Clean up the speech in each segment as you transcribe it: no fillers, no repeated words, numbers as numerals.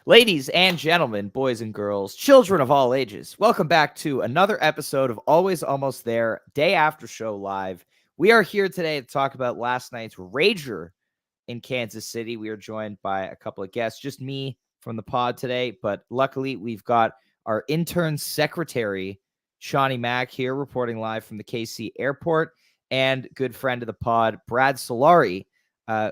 Ladies and gentlemen, boys and girls, children of all ages, welcome back to another episode of Always Almost There, Day After Show Live. We are here today to talk about last night's Rager in Kansas City. We are joined by a couple of guests, just me from the pod today, but luckily we've got our intern secretary, Shawnee Mack, here reporting live from the KC airport, and good friend of the pod, Brad Solari,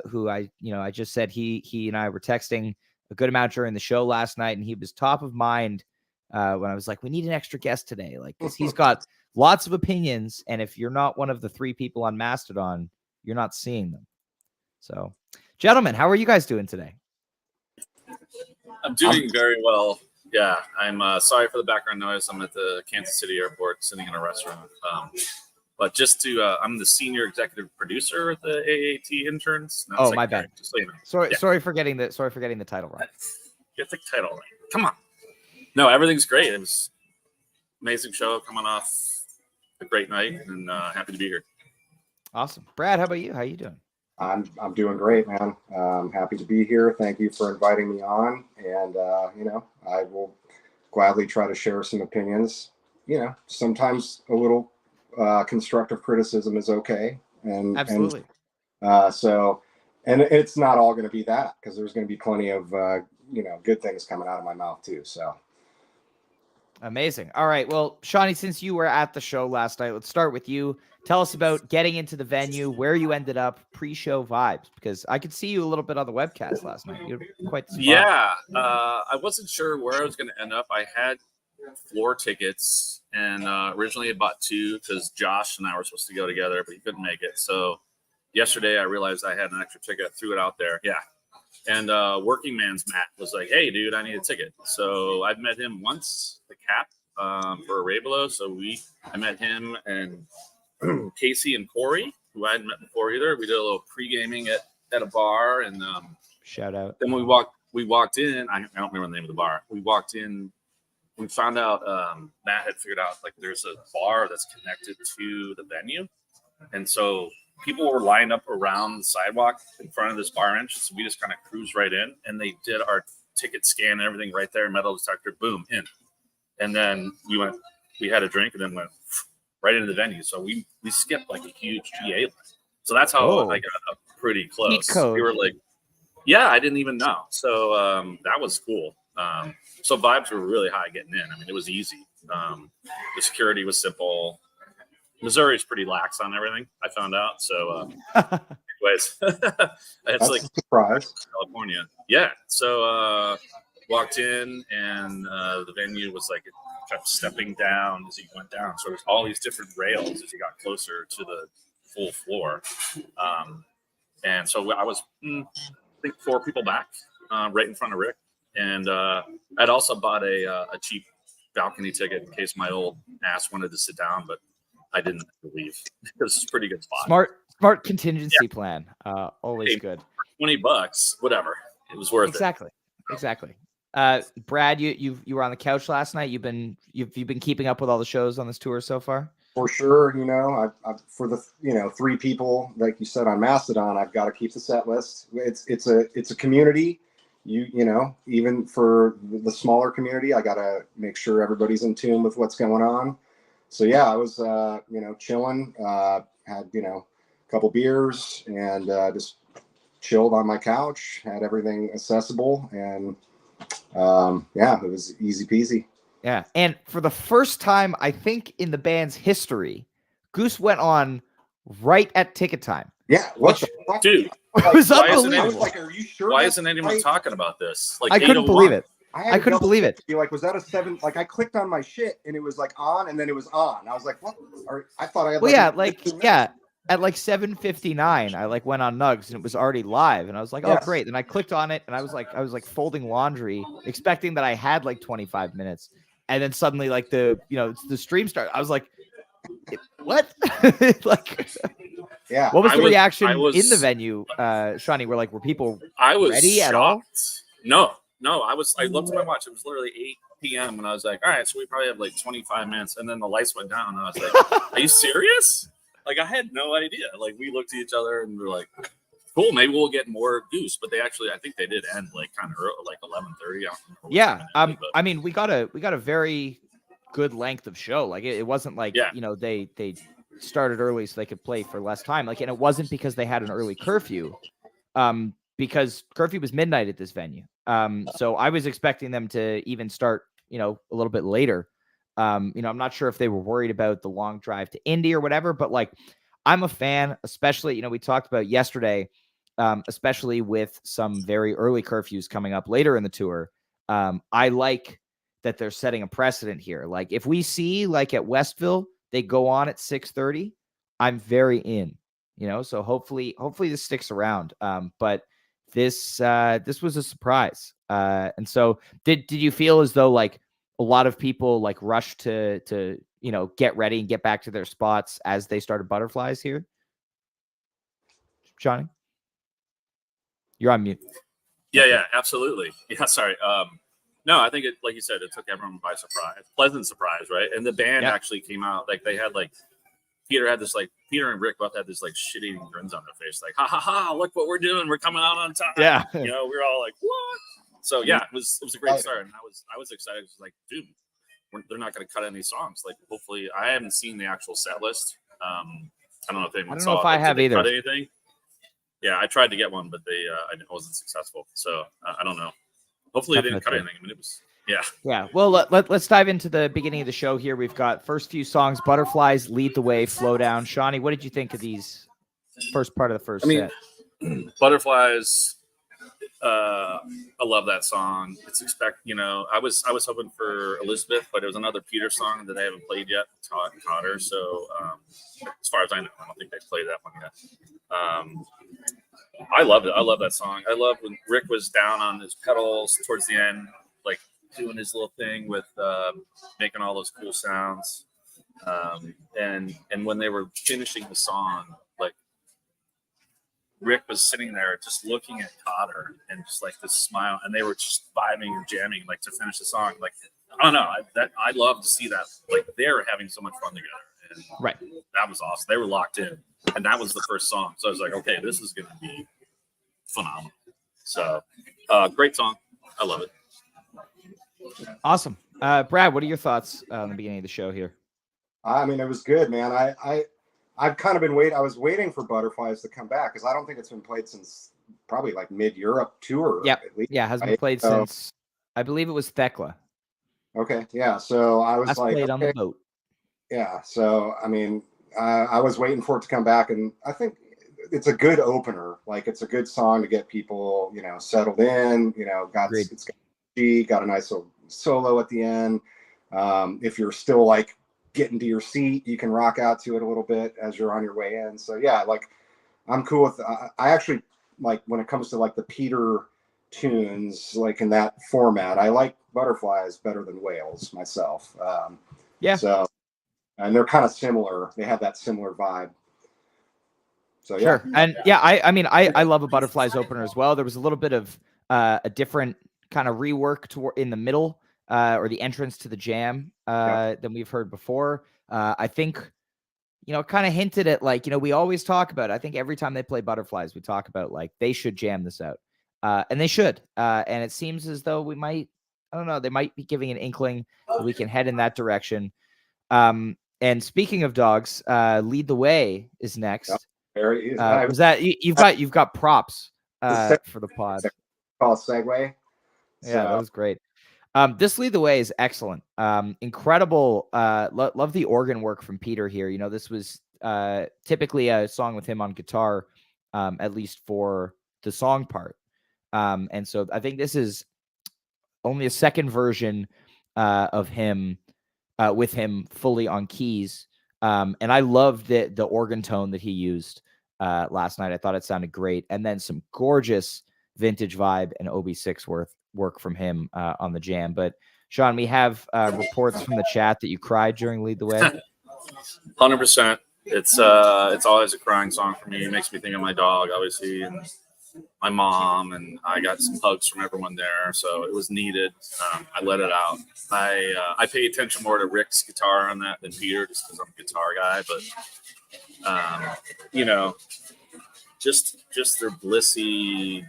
who I just said he and I were texting a good amount during the show last night, and he was top of mind when I was like, we need an extra guest today, like, because he's got lots of opinions, and if you're not one of the three people on Mastodon, you're not seeing them. So, gentlemen, how are you guys doing today? I'm doing very well. Yeah, I'm sorry for the background noise. I'm at the Kansas City airport sitting in a restaurant. But just to, I'm the senior executive producer at the AAT interns. Oh, my bad. Just so you know. Sorry for getting the title wrong. Get the title right. Come on. No, everything's great. It was an amazing show coming off a great night, and happy to be here. Awesome. Brad, how about you? How you doing? I'm doing great, man. Happy to be here. Thank you for inviting me on, and I will gladly try to share some opinions. Sometimes a little constructive criticism is okay, and absolutely. And it's not all going to be that, because there's going to be plenty of good things coming out of my mouth too. So amazing. All right, well, Shawnee, since you were at the show last night, let's start with you. Tell us about getting into the venue, where you ended up, pre-show vibes, because I could see you a little bit on the webcast last night. You're quite the spot. Yeah, I wasn't sure where I was going to end up. I had floor tickets, and originally I bought two because Josh and I were supposed to go together, but he couldn't make it. So yesterday I realized I had an extra ticket, threw it out there. Yeah. And Working Man's Matt was like, hey, dude, I need a ticket. So I've met him once, the Cap, for a Ray-Below. So I met him and Casey and Corey, who I hadn't met before either. We did a little pre-gaming at a bar, and shout out. Then we walked in. I don't remember the name of the bar. We walked in. We found out Matt had figured out, like, there's a bar that's connected to the venue, and so people were lined up around the sidewalk in front of this bar entrance. So we just kind of cruised right in, and they did our ticket scan and everything right there, metal detector, boom, in. And then we had a drink, and then went right into the venue. So we skipped like a huge GA line. So that's how I got up pretty close. We were like, yeah, I didn't even know. So that was cool. So vibes were really high getting in. I mean, it was easy. The security was simple. Missouri's pretty lax on everything, I found out. So anyways, it's like a surprise. California. Yeah. So walked in, and the venue was like, it kept stepping down as you went down. So there's all these different rails as you got closer to the full floor. And so I was, I think, 4 people back, right in front of Rick. And I'd also bought a cheap balcony ticket in case my old ass wanted to sit down, but I didn't leave. It was a pretty good spot. Smart contingency plan. Always good. $20, whatever. It was worth it. Exactly. Brad, you were on the couch last night. You've been keeping up with all the shows on this tour so far? For sure. I've for the 3 people, like you said, on Mastodon, I've got to keep the set list. It's a community. Even for the smaller community, I got to make sure everybody's in tune with what's going on. So yeah, I was chilling, had a couple beers, and just chilled on my couch, had everything accessible, and it was easy peasy. Yeah, and for the first time, I think, in the band's history, Goose went on right at ticket time. Yeah, dude, it was unbelievable. I was like, are you sure? Why isn't anyone talking about this? Like, I couldn't believe it. I couldn't believe it. Be like, was that a 7? Like, I clicked on my shit, and it was like on, and then it was on. I was like, what? I thought I had. At like 7:59, I went on Nugs, and it was already live, and I was like, oh great. Then I clicked on it, and I was like folding laundry, expecting that I had like 25 minutes, and then suddenly the stream started. I was like, what? Yeah. What was the reaction in the venue, Shawnee? Were people ready shocked. At all? No, I looked at my watch. It was literally 8 p.m. and I was like, all right, so we probably have like 25 minutes. And then the lights went down, and I was like, are you serious? Like, I had no idea. Like, we looked at each other and we were like, cool. Maybe we'll get more Goose, but I think they did end like kind of early, like 11:30. Yeah. I mean, we got a very good length of show. Like it wasn't like, Yeah. they started early so they could play for less time. Like, and it wasn't because they had an early curfew. Because curfew was midnight at this venue. So I was expecting them to even start, a little bit later. I'm not sure if they were worried about the long drive to Indy or whatever, but like, I'm a fan, especially, we talked about yesterday, especially with some very early curfews coming up later in the tour. I like that they're setting a precedent here. Like if we see like at Westville, they go on at 6:30, I'm very in, so hopefully this sticks around. But this was a surprise. And so did you feel as though like a lot of people like rushed to get ready and get back to their spots as they started Butterflies here? Johnny, you're on mute. Yeah, absolutely. Yeah, sorry. No, I think it, like you said, it took everyone by surprise, pleasant surprise, right? And the band actually came out like they had like Peter and Rick both had this like shit-eating grins on their face, like ha ha ha, look what we're doing, we're coming out on time. Yeah, we were all like what? So yeah, it was a great start, and I was excited. It was like, dude, they're not going to cut any songs. Like hopefully, I haven't seen the actual set list. I don't know if anyone saw. If I have either. Cut anything? Yeah, I tried to get one, but I wasn't successful. So I don't know. Hopefully, they didn't cut anything. I mean, it was. Yeah. Well, let's dive into the beginning of the show here. We've got first few songs: Butterflies, Lead the Way, Flow Down. Shawnee, what did you think of these first part of the first set? Butterflies. I love that song. It's I was hoping for Elizabeth, but it was another Peter song that I haven't played yet. Taught her. So as far as I know, I don't think they played that one yet. I loved it. I love that song. I love when Rick was down on his pedals towards the end, like doing his little thing with making all those cool sounds. And when they were finishing the song, like Rick was sitting there just looking at Cotter and just like this smile, and they were just vibing and jamming like to finish the song. Like I don't know, I love to see that. Like they're having so much fun together. And right. That was awesome. They were locked in, and that was the first song. So I was like, okay, this is going to be phenomenal. So great song. I love it. Awesome. Brad, what are your thoughts on the beginning of the show here? I mean, it was good, man. I've kind of been I was waiting for Butterflies to come back because I don't think it's been played since probably like mid-Europe tour. Yep. At least. Yeah, hasn't been played since, I believe it was Thekla. Okay. Yeah. So I was like, played on the boat. Yeah. So, I mean, I was waiting for it to come back, and I think it's a good opener. Like it's a good song to get people, settled in, got a nice little solo at the end. If you're still like getting to your seat, you can rock out to it a little bit as you're on your way in. So yeah, like I'm cool with, I actually like when it comes to like the Peter tunes, like in that format, I like Butterflies better than Whales myself. Yeah. So, and they're kind of similar. They have that similar vibe. So sure. And I mean, I love a Butterflies opener as well. There was a little bit of a different kind of rework in the middle or the entrance to the jam than we've heard before. I think, kind of hinted at like, we always talk about, I think every time they play Butterflies, we talk about like they should jam this out. And they should. And it seems as though we might, I don't know, they might be giving an inkling that we can head in that direction. And speaking of dogs, Lead the Way is next. Yep. Was that you've got props for the pod? Called Segway. Yeah, that was great. This Lead the Way is excellent. Incredible. Love the organ work from Peter here. This was typically a song with him on guitar, at least for the song part. And so I think this is only a second version of him with him fully on keys. And I loved the organ tone that he used last night. I thought it sounded great. And then some gorgeous vintage vibe and OB6 work from him on the jam. But Sean, we have reports from the chat that you cried during Lead the Way. 100%. It's always a crying song for me. It makes me think of my dog, obviously, and my mom, and I got some hugs from everyone there, so it was needed. I let it out. I pay attention more to Rick's guitar on that than Peter, just because I'm a guitar guy. But just their blissy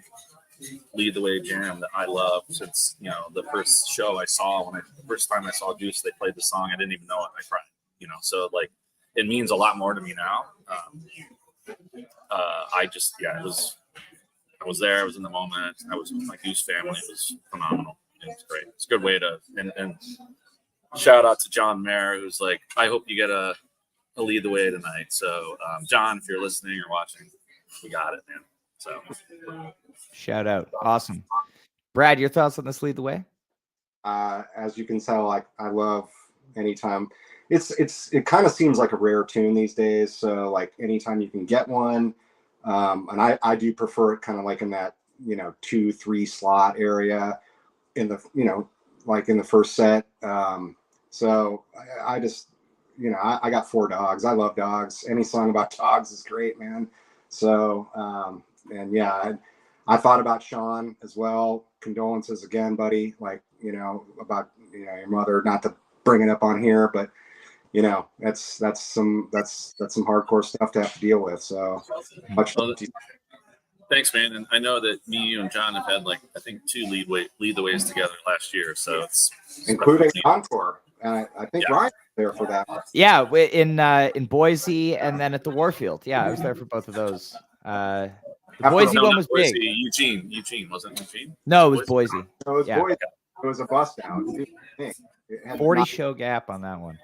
lead the way jam that I love since the first show I saw first time I saw Goose. They played the song. I didn't even know it. I cried. So like it means a lot more to me now. I was there. I was in the moment. I was with my Goose family. It was phenomenal. It was great. It's a good way to and shout out to John Mayer, who's like, I hope you get a lead the way tonight. So John, if you're listening or watching, we got it, man. So shout out. Awesome. Brad, your thoughts on this lead the way? As you can tell, I love anytime. It kind of seems like a rare tune these days. So like anytime you can get one, and I do prefer it kind of like in that 2-3 slot area in the like in the first set. So I just I got 4 dogs. I love dogs. Any song about dogs is great, man. So and yeah, I thought about Sean as well. Condolences again, buddy. Like about your mother. Not to bring it up on here, but that's some hardcore stuff to have to deal with. So much. Thanks, man. And I know that me, you, and John have had like I think 2 lead the ways together last year. So it's including Encore. I think Ryan was there for that. Yeah, in Boise and then at the Warfield. Yeah, I was there for both of those. The Boise one was Boise, big. Eugene wasn't Eugene? No, it was Boise. No, it was Boise. It was a bust down. 40 show gap on that one.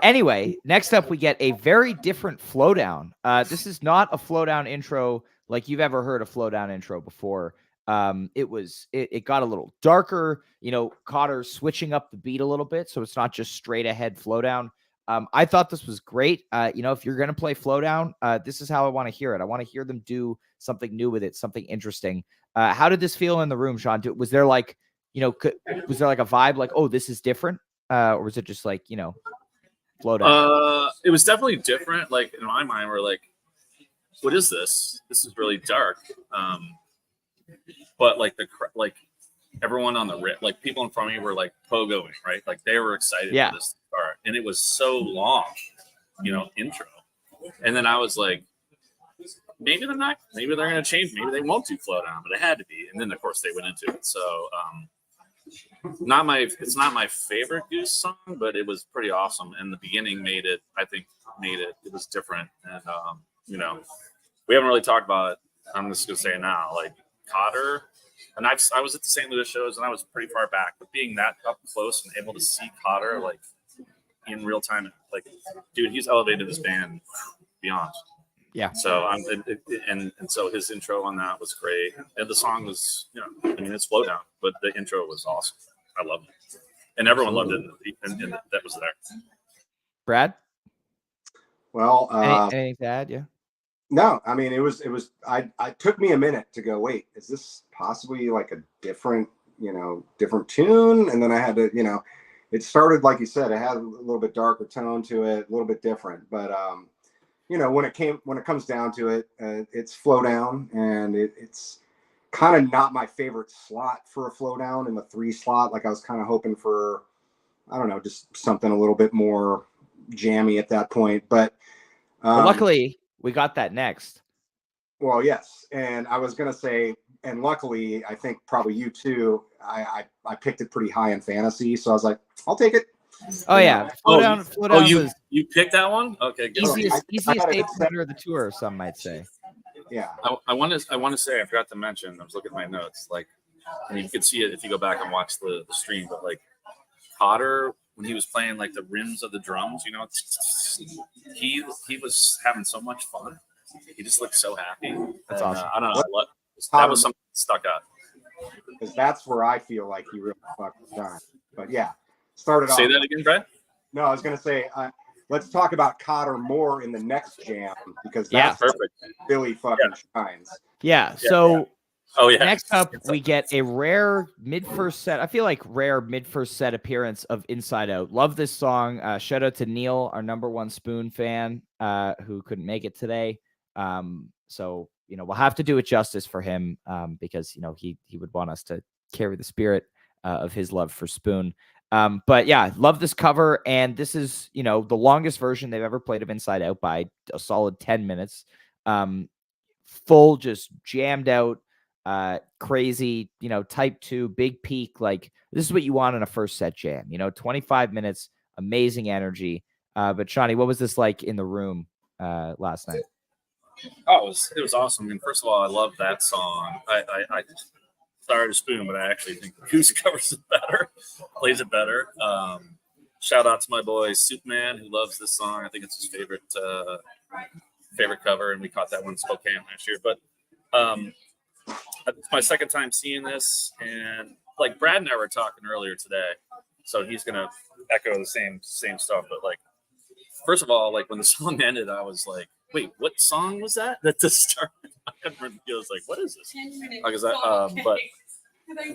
Anyway, next up we get a very different flow down. This is not a flow down intro like you've ever heard a flow down intro before. It got a little darker, Cotter switching up the beat a little bit, so it's not just straight ahead flow down. I thought this was great. If you're gonna play flow down, this is how I want to hear it. I want to hear them do something new with it, something interesting. How did this feel in the room, Sean? Was there like, was there like a vibe like, oh, this is different, or was it just like, flow down? It was definitely different. Like in my mind, we're like, what is this? This is really dark. But like everyone on the like people in front of me were like pogoing, right? Like they were excited for this to start, and it was so long, intro. And then I was like, maybe they're not. Maybe they're going to change. Maybe they won't do flow down, but it had to be. And then of course they went into it. So it's not my favorite Goose song, but it was pretty awesome. And the beginning it was different. And we haven't really talked about it. I'm just gonna say it now, like Cotter, and I was at the St. Louis shows and I was pretty far back, but being that up close and able to see Cotter like in real time, like dude, he's elevated his band beyond. Yeah. So and so his intro on that was great, and the song was it's flow down, but the intro was awesome. I loved it, and everyone loved it, and that was there. Brad. Well, anything to add? Yeah. No, I mean, it was, I took me a minute to go, wait, is this possibly like a different tune? And then I had to, it started, like you said, it had a little bit darker tone to it, a little bit different, but, when it comes down to it, it's flow down, and it's kind of not my favorite slot for a flow down in the 3 slot. Like I was kind of hoping for, I don't know, just something a little bit more jammy at that point, but luckily we got that next. Well, yes. And I was going to say, and luckily, I think probably you too, I picked it pretty high in fantasy. So I was like, I'll take it. Oh, yeah. Flow down you picked that one? Okay. Good. Easiest 800 of the tour, some might say. Yeah. I want to say, I forgot to mention, I was looking at my notes, like, and you can see it if you go back and watch the stream, but like Cotter, when he was playing like the rims of the drums, he was having so much fun. He just looked so happy. That's awesome. I don't know. That was something that stuck out. Because that's where I feel like he really fucked time. But yeah, started off. Say that again, Brad? No, I was going to say, let's talk about Cotter more in the next jam, because that's perfect. Billy fucking shines. Yeah. So. Oh yeah. Next up, we get a rare mid-first set. I feel like rare mid-first set appearance of Inside Out. Love this song. Shout out to Neil, our #1 Spoon fan, who couldn't make it today. So we'll have to do it justice for him, because he would want us to carry the spirit of his love for Spoon. But yeah, love this cover, and this is the longest version they've ever played of Inside Out by a solid 10 minutes. full, just jammed out, crazy, type 2, big peak. Like, this is what you want in a first set jam, 25 minutes, amazing energy. But Shawnee, what was this like in the room last night? Oh, it was awesome. I mean, first of all, I love that song. I sorry to spoon, but I actually think Goose covers it better, plays it better. Shout out to my boy Superman, who loves this song. I think it's his favorite cover, and we caught that one in Spokane last year. But it's my second time seeing this, and like Brad and I were talking earlier today, so he's gonna echo the same stuff. But like, first of all, like when the song ended, I was like, "Wait, what song was that?" That just started. I was like, "What is this?" Because but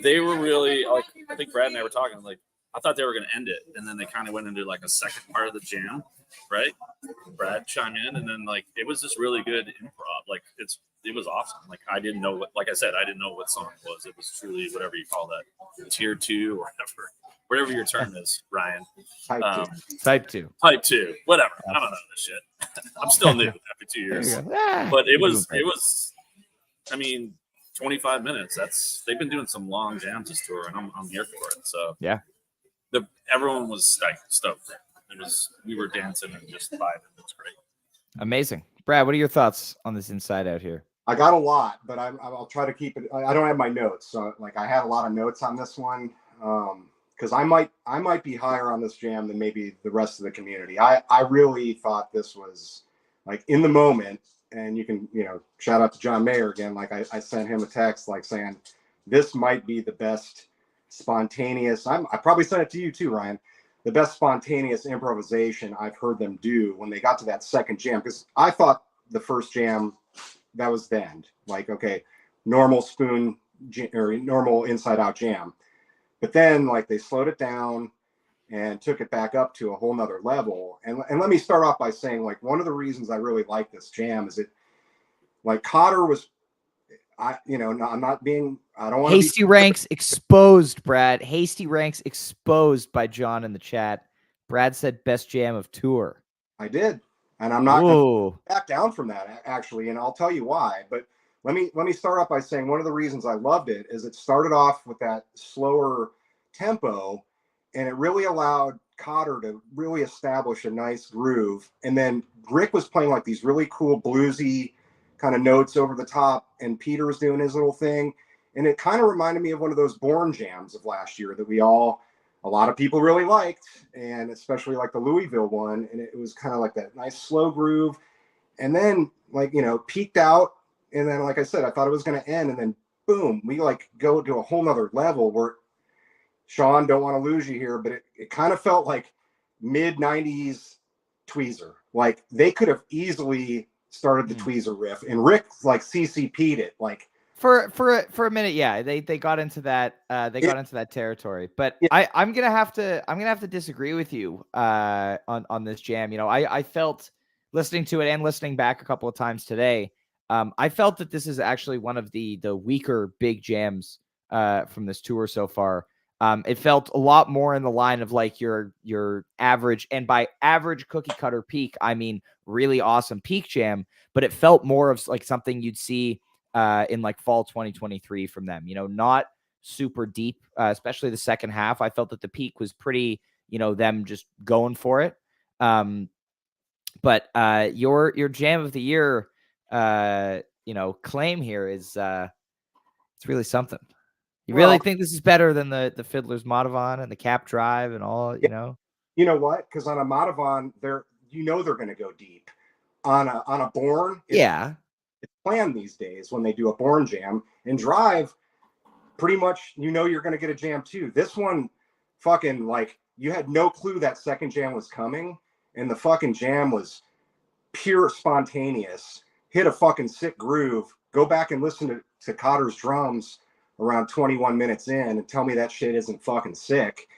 they were really like, I think Brad and I were talking like, I thought they were going to end it, and then they kind of went into like a second part of the jam, right? Brad chimed in, and then like it was just really good improv. Like it was awesome. Like I didn't know like I said, I didn't know what song it was. It was truly whatever you call that, tier 2 or whatever your term is, Ryan. Type 2, whatever. I don't know this shit. I'm still new after 2 years, but it was. I mean, 25 minutes. They've been doing some long jams this tour, and I'm here for it. So yeah, everyone was stoked. We were dancing and just vibing. It was great. Amazing. Brad, what are your thoughts on this Inside Out here? I got a lot, but I'll try to keep it. I don't have my notes, so like I had a lot of notes on this one because I might be higher on this jam than maybe the rest of the community. I really thought this was like in the moment, and you can shout out to John Mayer again. Like I sent him a text like saying this might be the best spontaneous. I probably sent it to you too, Ryan. The best spontaneous improvisation I've heard them do when they got to that second jam, because I thought the first jam, that was the end. Like, okay, normal spoon or normal Inside Out jam. But then like they slowed it down and took it back up to a whole nother level. And let me start off by saying like one of the reasons I really like this jam is it like Cotter was, I'm not being, I don't want to Hasty Ranks exposed, Brad. Hasty Ranks exposed by John in the chat. Brad said best jam of tour. I did. And I'm not going to back down from that, actually, and I'll tell you why. But let me start off by saying one of the reasons I loved it is it started off with that slower tempo, and it really allowed Cotter to really establish a nice groove. And then Rick was playing like these really cool bluesy kind of notes over the top, and Peter was doing his little thing. And it kind of reminded me of one of those Born jams of last year that a lot of people really liked, and especially like the Louisville one. And it was kind of like that nice slow groove. And then like, peaked out. And then, like I said, I thought it was going to end. And then boom, we like go to a whole nother level where Sean, don't want to lose you here, but it kind of felt like mid 90s Tweezer. Like they could have easily started the Tweezer riff, and Rick like CCP'd it like for a minute. Yeah, they got into that got into that territory. But yeah. I'm gonna have to disagree with you on this jam. I felt listening to it and listening back a couple of times today. I felt that this is actually one of the weaker big jams from this tour so far. It felt a lot more in the line of like your average, and by average cookie cutter peak, I mean really awesome peak jam, but it felt more of like something you'd see in like fall 2023 from them, not super deep, especially the second half. I felt that the peak was pretty, them just going for it. But your jam of the year, claim here is it's really something. You really think this is better than the Fiddler's Madhavan and the Cap Drive and all, You know what? Because on a Madhavan, they're going to go deep. On a Born, it's planned these days when they do a Born jam. And Drive, pretty much you're going to get a jam too. This one, fucking like you had no clue that second jam was coming, and the fucking jam was pure spontaneous. Hit a fucking sick groove. Go back and listen to Cotter's drums around 21 minutes in and tell me that shit isn't fucking sick.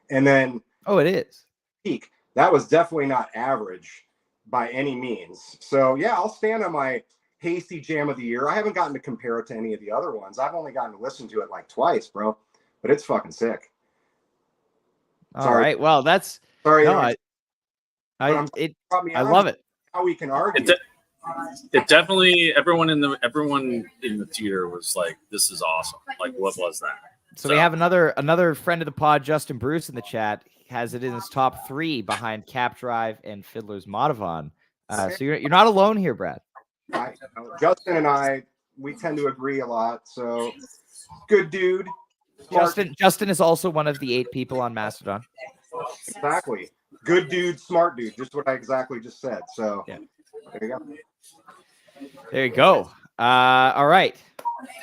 And then it is peak. That was definitely not average by any means. So yeah, I'll stand on my hasty jam of the year. I haven't gotten to compare it to any of the other ones. I've only gotten to listen to it like twice, bro, but it's fucking sick. All right. Well, that's sorry. No, I love it. How we can argue. It definitely everyone in the theater was like, "This is awesome!" Like, what was that? So we have another friend of the pod, Justin Bruce, in the chat. Has it in his top 3 behind Cap Drive and Fiddler's Madhavan. So you're not alone here, Brad. Justin and I, we tend to agree a lot. So good dude. Justin is also one of the 8 people on Mastodon. Exactly. Good dude, smart dude. Just what I exactly just said. So yeah. There you go. There you go. All right.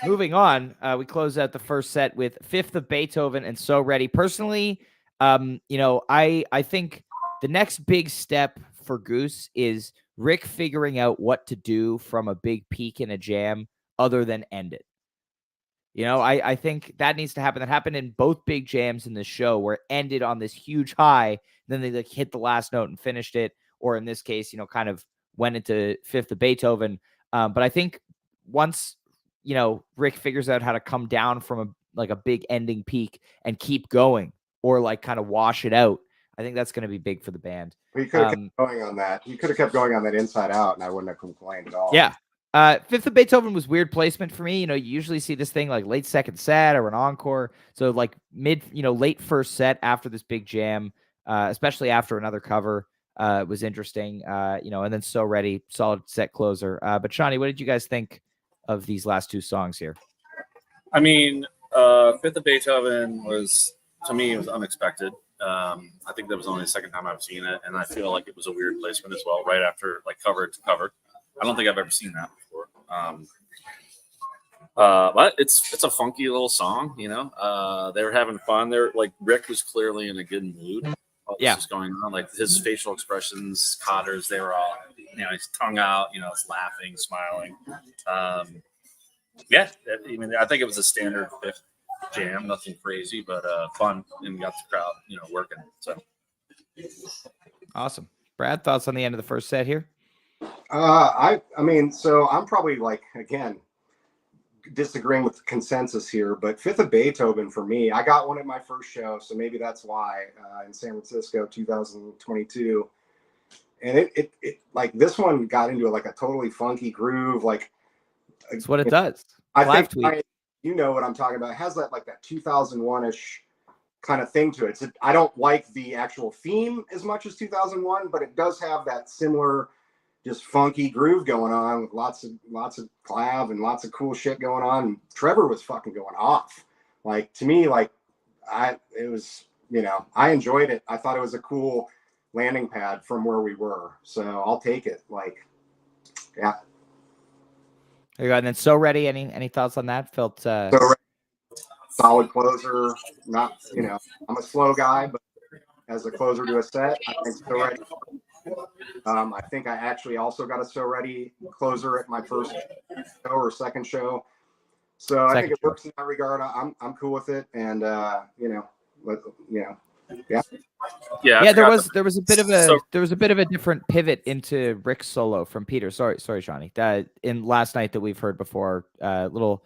Moving on, we close out the first set with Fifth of Beethoven and So Ready. Personally, I think the next big step for Goose is Rick figuring out what to do from a big peak in a jam other than end it. I think that needs to happen. That happened in both big jams in this show where it ended on this huge high. Then they hit the last note and finished it. Or in this case, kind of went into Fifth of Beethoven. But I think once, Rick figures out how to come down from a big ending peak and keep going or kind of wash it out, I think that's going to be big for the band. He could have kept going on that. He could have kept going on that Inside Out, and I wouldn't have complained at all. Yeah. Fifth of Beethoven was weird placement for me. You usually see this thing like late second set or an encore. So late first set after this big jam, especially after another cover, was interesting. And then So Ready, solid set closer. But Shawnee, what did you guys think of these last 2 songs here? I mean, Fifth of Beethoven was, to me, it was unexpected. I think that was only the second time I've seen it, and I feel like it was a weird placement as well, right after cover to cover. I don't think I've ever seen that before. But it's a funky little song, They were having fun. They're Rick was clearly in a good mood. What was going on? His facial expressions, Cotter's, they were all, his tongue out, he's laughing, smiling. I think it was a standard Fifth jam, nothing crazy, but fun, and got the crowd, working. So awesome. Brad, thoughts on the end of the first set here? So I'm probably again disagreeing with the consensus here, but Fifth of Beethoven for me, I got one at my first show, so maybe that's why in San Francisco 2022, and it this one got into a totally funky groove, it's what it does. I think you know what I'm talking about. It has that that 2001-ish kind of thing to it. I don't like the actual theme as much as 2001, but it does have that similar just funky groove going on with lots of clav and lots of cool shit going on. And Trevor was fucking going off. To me, I enjoyed it. I thought it was a cool landing pad from where we were. So I'll take it. Yeah. There you go. And then So Ready, any thoughts on that? Felt So solid closer. Not, I'm a slow guy, but as a closer to a set, I think So Ready. I think I actually also got a So Ready closer at my first show or second show. So I think it works in that regard. I'm cool with it, and yeah. There was a bit of a different pivot into Rick's solo from Peter. Sorry, Shawnee. In last night that we've heard before, little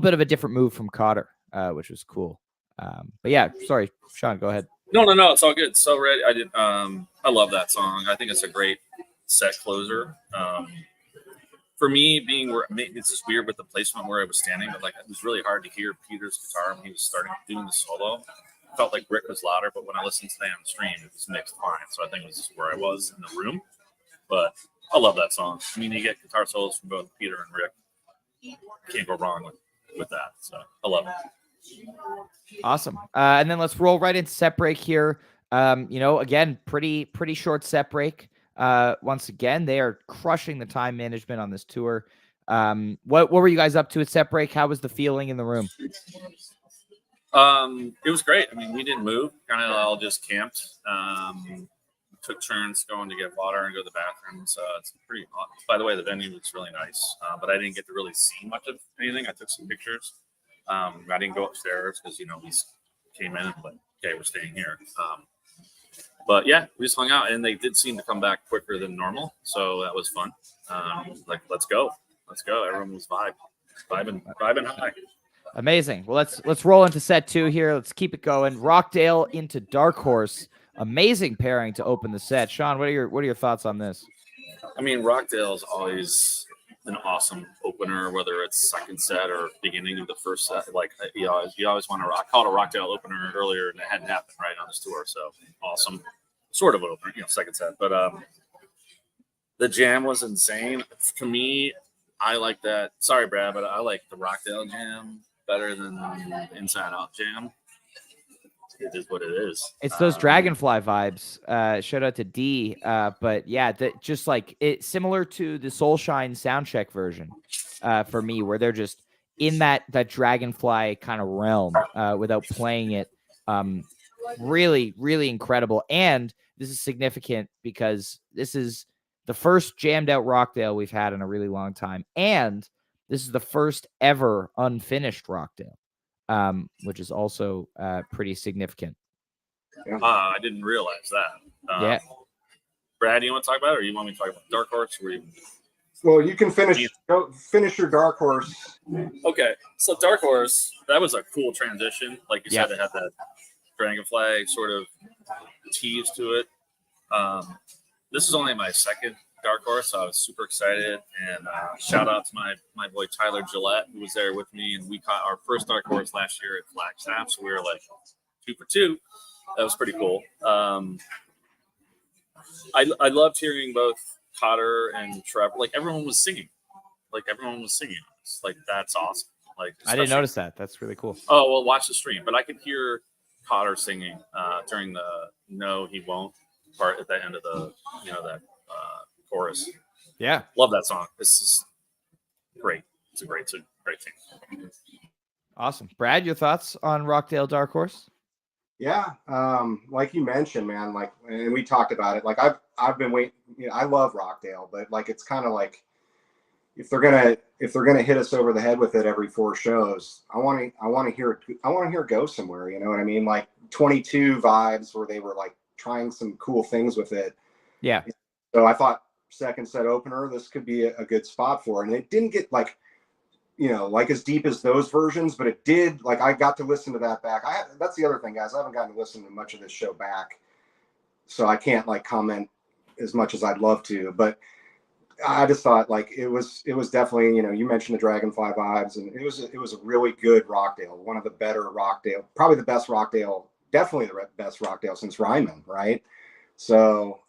bit of a different move from Cotter, which was cool. But yeah, sorry, Sean, go ahead. No, it's all good. So Ready, I love that song. I think it's a great set closer. For me, it's just weird with the placement where I was standing, but it was really hard to hear Peter's guitar when he was starting doing the solo. It felt like Rick was louder, but when I listened today on the stream, it was mixed fine. So I think it was just where I was in the room. But I love that song. You get guitar solos from both Peter and Rick. Can't go wrong with that. So I love it. Awesome. And then let's roll right into set break here. Again, pretty short set break. Once again, they are crushing the time management on this tour. What were you guys up to at set break? How was the feeling in the room? It was great. We didn't move, kind of all just camped. Took turns going to get water and go to the bathroom. So it's pretty, by the way, the venue looks really nice, but I didn't get to really see much of anything. I took some pictures. I didn't go upstairs because, we came in and okay, we're staying here. But yeah, we just hung out, and they did seem to come back quicker than normal. So that was fun. Let's go. Everyone was vibing high. Amazing. Well, let's roll into set 2 here. Let's keep it going. Rockdale into Dark Horse. Amazing pairing to open the set. Sean, what are your thoughts on this? I mean, Rockdale is always an awesome opener, whether it's second set or beginning of the first set. Like you always want to. I called a Rockdale opener earlier, and it hadn't happened right on this tour, so awesome. Sort of an opener, second set, but the jam was insane. To me, I like that. Sorry, Brad, but I like the Rockdale jam better than the Inside Out jam. It is what it is. It's those Dragonfly vibes. Shout out to D. But yeah, just like it, similar to the Soulshine soundcheck version, for me, where they're just in that Dragonfly kind of realm, without playing it. Really, really incredible. And this is significant because this is the first jammed out Rockdale we've had in a really long time, and this is the first ever unfinished Rockdale. Which is also pretty significant. I didn't realize that. Yeah. Brad, do you want to talk about it, or you want me to talk about Dark Horse? Well, you can finish your Dark Horse. Okay, so Dark Horse, that was a cool transition. Like you said, it had that Dragonfly sort of tease to it. This is only my second Dark Horse, so I was super excited. And shout out to my boy Tyler Gillette, who was there with me, and we caught our first Dark Horse last year at Flagstaff, so we were like 2 for 2. That was pretty cool. I loved hearing both Cotter and Trevor. Like everyone was singing. Like that's awesome. Like I didn't notice that. That's really cool. Oh well, watch the stream. But I could hear Cotter singing during the "No, He Won't" part at the end of the that chorus. Yeah, love that song. This is great. It's a great thing. Awesome, Brad. Your thoughts on Rockdale Dark Horse? Yeah, like you mentioned, man. Like, and we talked about it. Like, I've been waiting. I love Rockdale, but like, it's kind of like if they're gonna hit us over the head with it every 4 shows, I want to hear it go somewhere. You know what I mean? Like 22 vibes where they were like trying some cool things with it. Yeah. So I thought second set opener, this could be a good spot for it. And it didn't get like as deep as those versions, but it did. Like I got to listen to that back. That's the other thing, guys. I haven't gotten to listen to much of this show back, so I can't like comment as much as I'd love to. But I just thought like it was definitely, you mentioned the Dragonfly vibes, and it was a really good Rockdale, one of the better Rockdale, probably the best Rockdale, definitely the best Rockdale since Ryman, right? So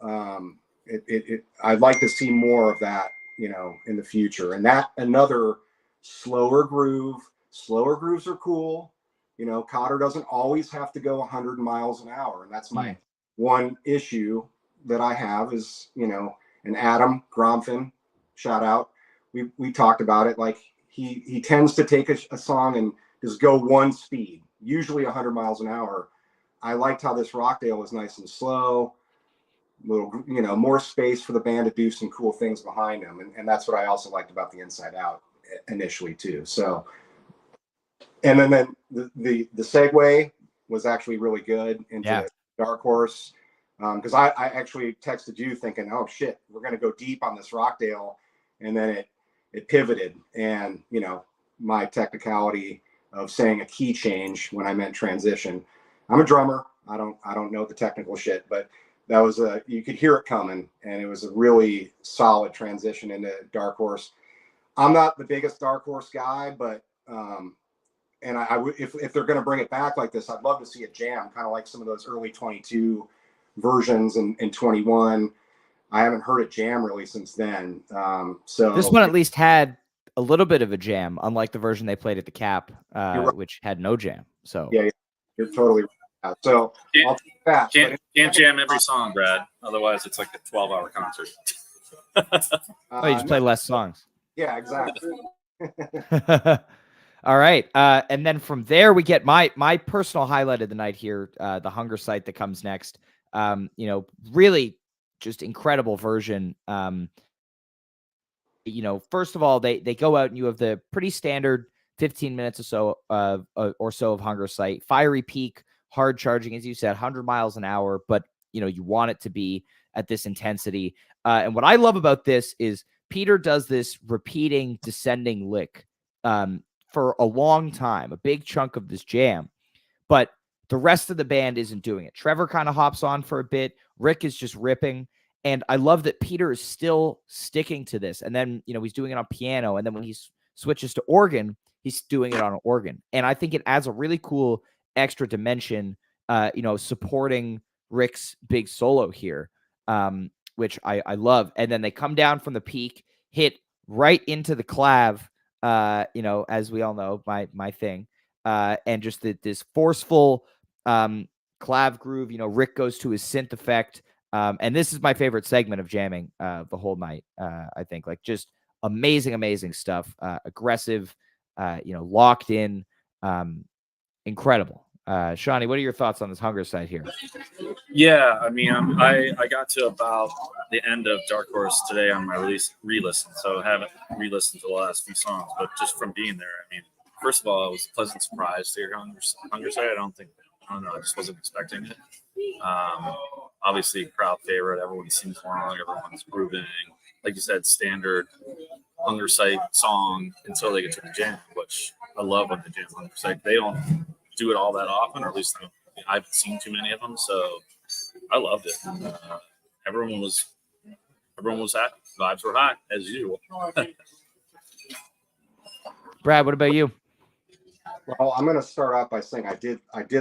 I'd like to see more of that, in the future, and that another slower groove. Slower grooves are cool. Cotter doesn't always have to go 100 miles an hour, and that's my one issue that I have is, and Adam Gromfin, shout out. We talked about it. Like he tends to take a song and just go one speed, usually 100 miles an hour. I liked how this Rockdale was nice and slow, little, more space for the band to do some cool things behind them. And that's what I also liked about the Inside Out initially too. So, and then the segue was actually really good into Dark Horse. Because I actually texted you thinking, oh shit, we're going to go deep on this Rockdale. And then it pivoted. And, my technicality of saying a key change when I meant transition. I'm a drummer. I don't know the technical shit, but that was you could hear it coming, and it was a really solid transition into Dark Horse. I'm not the biggest Dark Horse guy, but and if they're going to bring it back like this, I'd love to see a jam, kind of like some of those early 22 versions in 21. I haven't heard it jam really since then. So this one at least had a little bit of a jam, unlike the version they played at the Cap, right, which had no jam. So yeah, you're totally right. So I'll take that. Can't jam every song, Brad. Otherwise, it's like a 12-hour concert. You just play less songs. Yeah, exactly. All right. And then from there, we get my personal highlight of the night here, the Hunger Site that comes next. Really just incredible version. First of all, they go out and you have the pretty standard 15 minutes or so of Hunger Site, fiery peak, hard charging, as you said, 100 miles an hour, but you want it to be at this intensity. And what I love about this is Peter does this repeating descending lick for a long time, a big chunk of this jam, but the rest of the band isn't doing it. Trevor kind of hops on for a bit. Rick is just ripping. And I love that Peter is still sticking to this. And then, he's doing it on piano. And then when he switches to organ, he's doing it on organ. And I think it adds a really cool extra dimension, supporting Rick's big solo here, which I love. And then they come down from the peak, hit right into the clav, as we all know, my thing. And just this forceful clav groove. Rick goes to his synth effect. And this is my favorite segment of jamming the whole night. I think just amazing stuff. Aggressive, locked in, incredible. Shawnee, what are your thoughts on this hunger side here? Yeah, I mean, I got to about the end of Dark Horse today on my re-listen, so I haven't re-listened to the last few songs, but just from being there, I mean, first of all, it was a pleasant surprise to hear hunger side. I don't know, I just wasn't expecting it. Obviously, crowd favorite. Everyone sings along. Everyone's grooving. Like you said, standard hunger site song until they get to the jam, which I love when they jam hunger site. They don't do it all that often, or at least I've seen too many of them. So I loved it. Everyone was happy. Vibes were hot as usual. Brad, what about you? Well, I'm going to start off by saying I did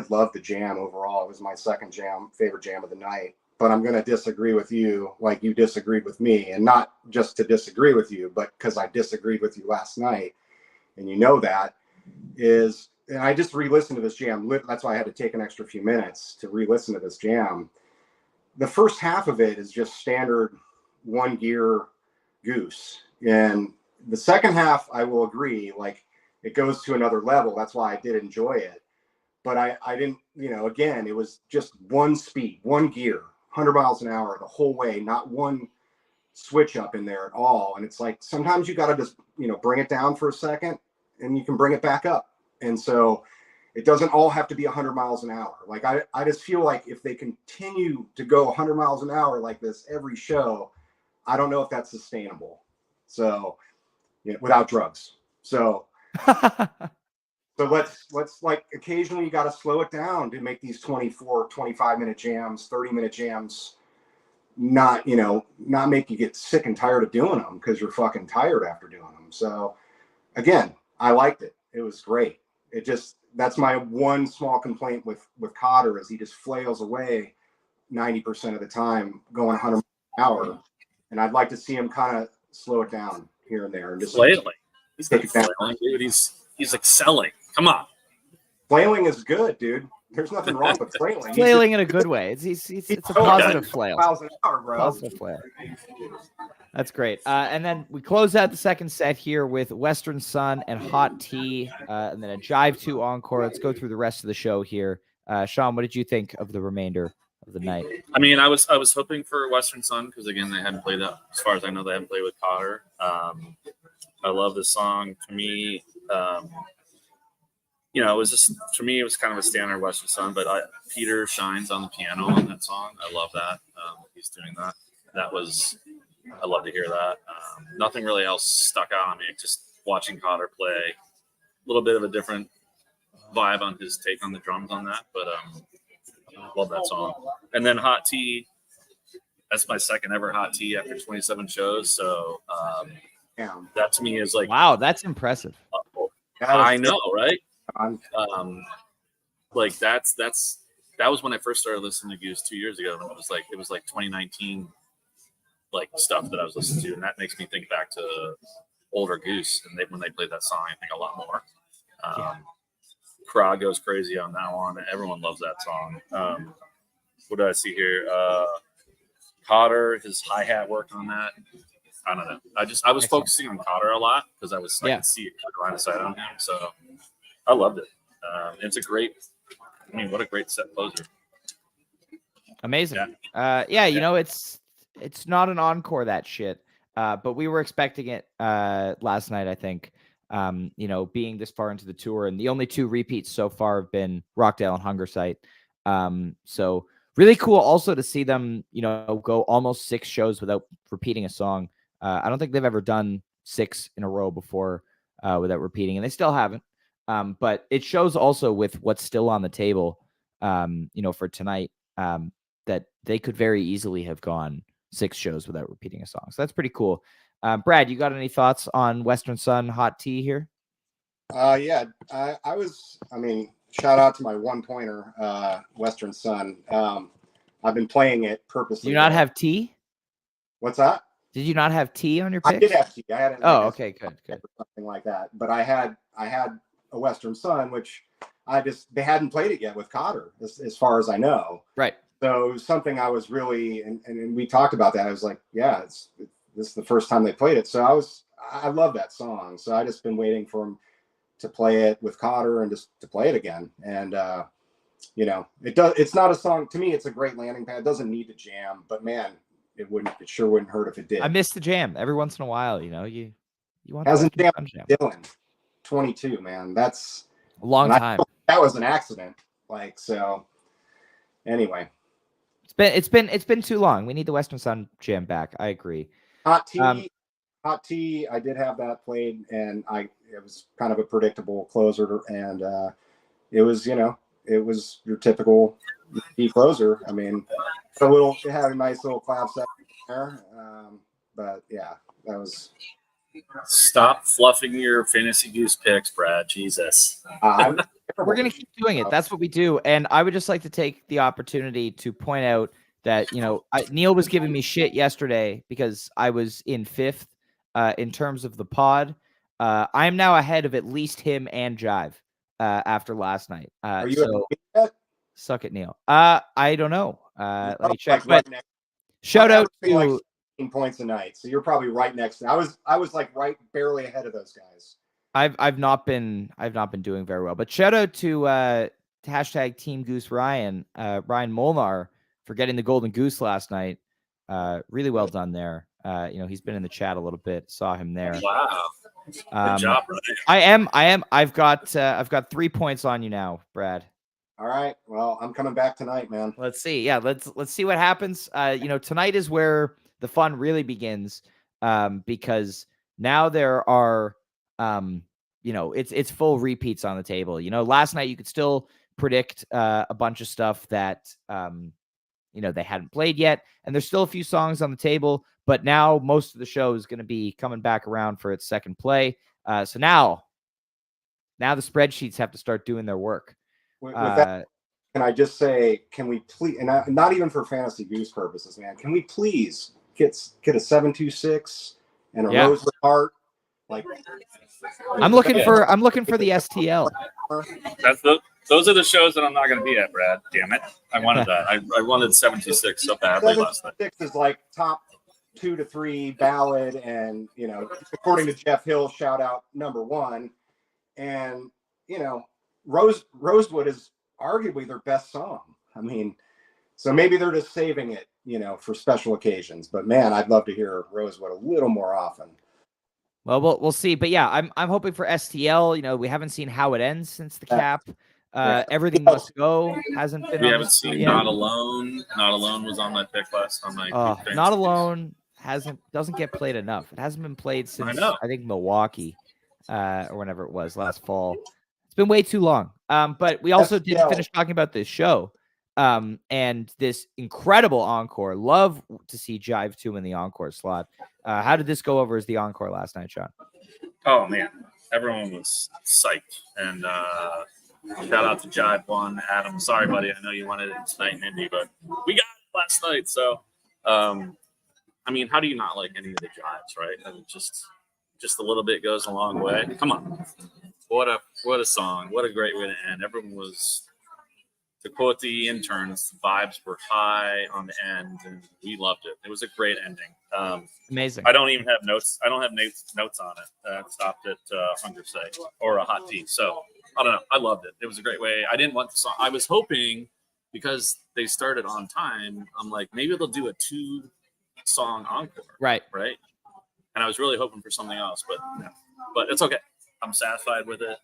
love the jam overall. It was my second favorite jam of the night. But I'm going to disagree with you like you disagreed with me, and not just to disagree with you, but because I disagreed with you last night, and that is, and I just re-listened to this jam. That's why I had to take an extra few minutes to re-listen to this jam. The first half of it is just standard one gear Goose, and the second half, I will agree, it goes to another level. That's why I did enjoy it. But I didn't, again, it was just one speed, one gear, 100 miles an hour the whole way, not one switch up in there at all. And it's sometimes you got to just, bring it down for a second and you can bring it back up. And so it doesn't all have to be 100 miles an hour. I just feel like if they continue to go 100 miles an hour like this every show, I don't know if that's sustainable. So, without drugs. So, so let's occasionally you got to slow it down to make these 24, 25-minute jams, 30-minute jams, not make you get sick and tired of doing them because you're fucking tired after doing them. So again, I liked it. It was great. That's my one small complaint with Cotter is he just flails away 90% of the time going 100 miles an hour. And I'd like to see him kind of slow it down here and there and just flailing. He's not flailing, dude. He's excelling. Come on. Flailing is good, dude. There's nothing wrong with flailing. Flailing in a good way. It's a positive flail. Miles an hour, bro. Positive flail. That's great. And then we close out the second set here with Western Sun and Hot Tea, and then a Jive 2 encore. Let's go through the rest of the show here. Sean, what did you think of the remainder of the night? I mean, I was hoping for Western Sun because, again, they hadn't played that. As far as I know, they haven't played with Cotter. I love this song. To me, it was just, for me, it was kind of a standard Western Sun, but Peter shines on the piano on that song. I love that. He's doing that. I love to hear that. Nothing really else stuck out on me. Just watching Cotter play, a little bit of a different vibe on his take on the drums on that, but love that song. And then Hot Tea, that's my second ever Hot Tea after 27 shows. So that to me is wow, that's impressive. I know, right? That was when I first started listening to Goose 2 years ago, and it was like 2019 stuff that I was listening to, and that makes me think back to older Goose and when they played that song. I think a lot more. Crowd goes crazy on that one. Everyone loves that song. What do I see here? Cotter, his hi-hat work on that. I don't know. I was focusing on Cotter a lot because I could see a line of sight on him. So I loved it. It's a great. I mean, what a great set closer. Amazing. It's not an encore, that shit. But we were expecting it last night, I think. Being this far into the tour, and the only two repeats so far have been Rockdale and Hunger Site. So really cool also to see them, go almost 6 shows without repeating a song. I don't think they've ever done 6 in a row before without repeating, and they still haven't. But it shows also with what's still on the table, for tonight, that they could very easily have gone 6 shows without repeating a song. So that's pretty cool. Brad, you got any thoughts on Western Sun Hot Tea here? Yeah, I mean, shout out to my one-pointer, Western Sun. I've been playing it purposely. Do you not have tea? What's that? Did you not have tea on your I picks? did have tea. I had it. Oh, okay, good. Something like that. But I had a Western Sun, which they hadn't played it yet with Cotter, as far as I know. Right. So it was something I was really, and we talked about that. I was like, yeah, this is the first time they played it. So I love that song. So I just been waiting for them to play it with Cotter and just to play it again. And, it's not a song to me. It's a great landing pad. It doesn't need to jam, but man, it sure wouldn't hurt if it did. I miss the jam every once in a while. You want hasn't jammed jam. Dylan 22, man. That's a long time. That was an accident. Like, so anyway, it's been too long. We need the Western Sun jam back. I agree. Hot tea. I did have that played, and it was kind of a predictable closer, and it was your typical tea closer. I mean, it had a nice little clap set there, but yeah, that was. Stop fluffing your fantasy Goose picks, Brad. Jesus. We're going to keep doing it. That's what we do. And I would just like to take the opportunity to point out that, Neil was giving me shit yesterday because I was in 5th in terms of the pod. I'm now ahead of at least him and Jive after last night. Are you suck it, Neil. I don't know. Let me check. Like but shout out to like 16 points a night. So you're probably right next to. I was like right barely ahead of those guys. I've not been doing very well. But shout out to hashtag Team Goose Ryan Molnar for getting the golden goose last night. Really well done there. He's been in the chat a little bit. Saw him there. Wow. Good job, Ryan. I am. I've got 3 points on you now, Brad. All right. Well, I'm coming back tonight, man. Let's see. Yeah, let's see what happens. Tonight is where the fun really begins. Because now there are it's full repeats on the table. Last night you could still predict a bunch of stuff that they hadn't played yet, and there's still a few songs on the table, but now most of the show is going to be coming back around for its second play. So now the spreadsheets have to start doing their work. With that, can I just say, can we please, and not even for fantasy Goose purposes, man, can we please get a 726 and a Rose with Heart? Like, I'm looking for the STL. Those are the shows that I'm not going to be at, Brad. Damn it! I wanted that. I wanted 726 so badly last night. 726 is like top 2 to 3 ballad, and according to Jeff Hill, shout out #1, and Rosewood is arguably their best song. I mean, so maybe they're just saving it, for special occasions. But man, I'd love to hear Rosewood a little more often. Well, we'll see. But yeah, I'm hoping for STL. We haven't seen How It Ends since the cap. Everything Must Go hasn't been. We haven't seen Not Alone. Not Alone was on my pick list. On my Not Alone doesn't get played enough. It hasn't been played since I think Milwaukee, or whenever it was last fall. It's been way too long. But we also didn't finish talking about this show. And this incredible encore. Love to see Jive 2 in the encore slot. How did this go over as the encore last night, Sean? Oh man, everyone was psyched. And shout out to Jive 1. Adam, sorry buddy, I know you wanted it tonight in Indy, but we got it last night. So I mean, how do you not like any of the Jives, right? I mean, just a little bit goes a long way. Come on. What a song. What a great way to end. Everyone was, to quote the interns, the vibes were high on the end, and we loved it. It was a great ending. Amazing. I don't even have notes. I don't have notes on it. Stopped at Hunger Say or a hot tea. So I don't know. I loved it. It was a great way. I didn't want the song. I was hoping, because they started on time, I'm like, maybe they'll do a 2-song encore. Right. And I was really hoping for something else, but no. But it's okay. I'm satisfied with it.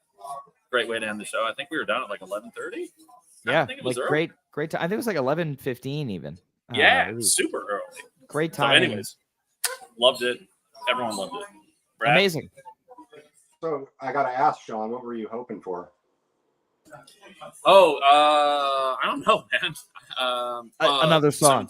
Great way to end the show. I think we were done at like 11:30. Yeah, like great time. I think it was like 11:15 even. Yeah, super early. Great time. So anyways, loved it. Everyone loved it. Brad? Amazing. So I got to ask, Sean, what were you hoping for? I don't know, man. Another song.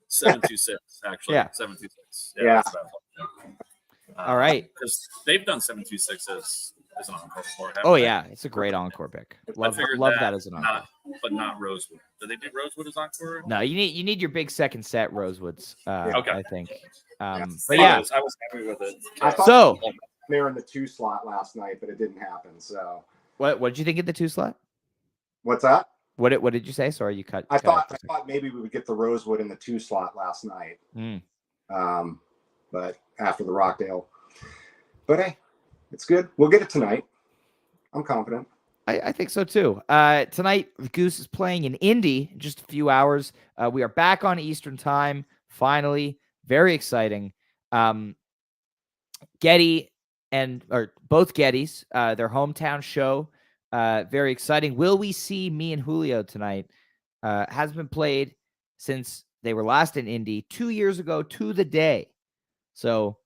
726 actually. Yeah. 726. Yeah. That's about All right. because they've done 726 as an encore before. haven't Oh they? yeah, it's a great encore pick. I Love figured that as an encore. but not Rosewood. Did they do Rosewood as encore? No, you need your big second set Rosewoods. Okay. I think. But Anyways, yeah, I was happy with it. I thought so they were in the 2 slot last night, but it didn't happen. So what did you think of the 2 slot? what's that? What did you say? Sorry, you cut. I cut out thought maybe we would get the Rosewood in the 2 slot last night. Mm. But after the Rockdale. But hey, it's good. We'll get it tonight. I'm confident. I think so too. Tonight, Goose is playing in Indy in just a few hours. We are back on Eastern time. Finally, very exciting. Getty or both Gettys, their hometown show. Very exciting. Will we see me and Julio tonight? Has been played since they were last in Indy 2 years ago to the day. So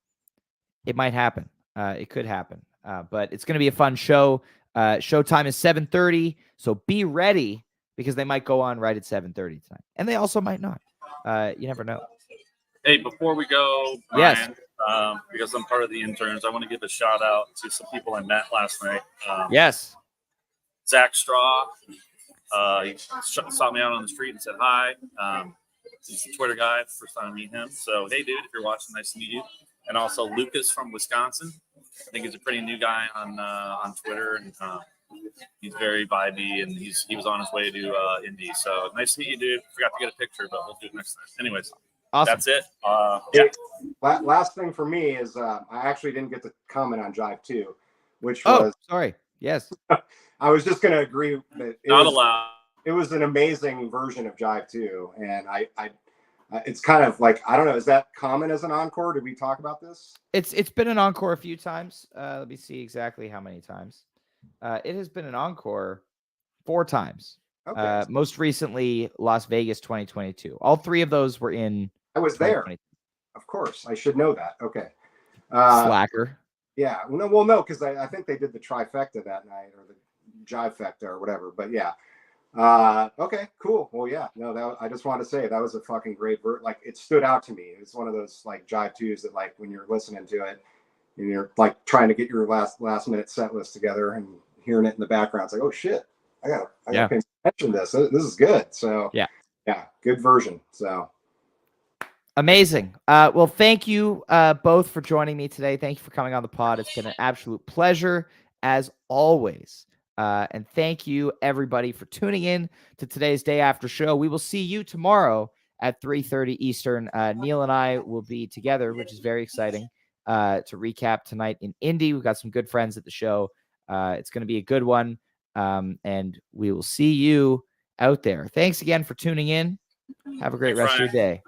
it might happen. It could happen. But it's going to be a fun show. Showtime is 7:30. So be ready because they might go on right at 7:30 tonight. And they also might not. You never know. Hey, before we go, Brian, because I'm part of the interns, I want to give a shout out to some people I met last night. Yes. Zach Straw. He saw me out on the street and said hi. He's a Twitter guy. First time I meet him. So, hey, dude, if you're watching, nice to meet you. And also Lucas from Wisconsin. I think he's a pretty new guy on Twitter, and he's very vibey, and he was on his way to Indy. So nice to meet you, dude. Forgot to get a picture, but we'll do it next time. Anyways, awesome. That's it. Last thing for me is I actually didn't get to comment on Jive 2, which was sorry. Yes. I was just going to agree that allowed. It was an amazing version of Jive 2, and I it's kind of like, I don't know, is that common as an encore? Did we talk about this? It's been an encore a few times. Let me see exactly how many times. It has been an encore 4 times. Okay. Most recently, Las Vegas 2022. All 3 of those were in. I was there. Of course, I should know that. Okay. Slacker. Yeah. No, because I think they did the trifecta that night, or the jivefecta or whatever. But yeah. Okay, cool. Well, yeah. No, I just wanted to say that was a fucking great like, it stood out to me. It's one of those like Jive 2s that, like, when you're listening to it and you're like trying to get your last minute set list together and hearing it in the background, it's like, oh shit, I gotta pay attention to this. This is good. So yeah, good version. So amazing. Well, thank you both for joining me today. Thank you for coming on the pod. It's been an absolute pleasure as always. And thank you everybody for tuning in to today's Day After show. We will see you tomorrow at 3:30 Eastern. Neil and I will be together, which is very exciting, to recap tonight in Indy. We've got some good friends at the show. It's going to be a good one. And we will see you out there. Thanks again for tuning in. Have a great rest of your day.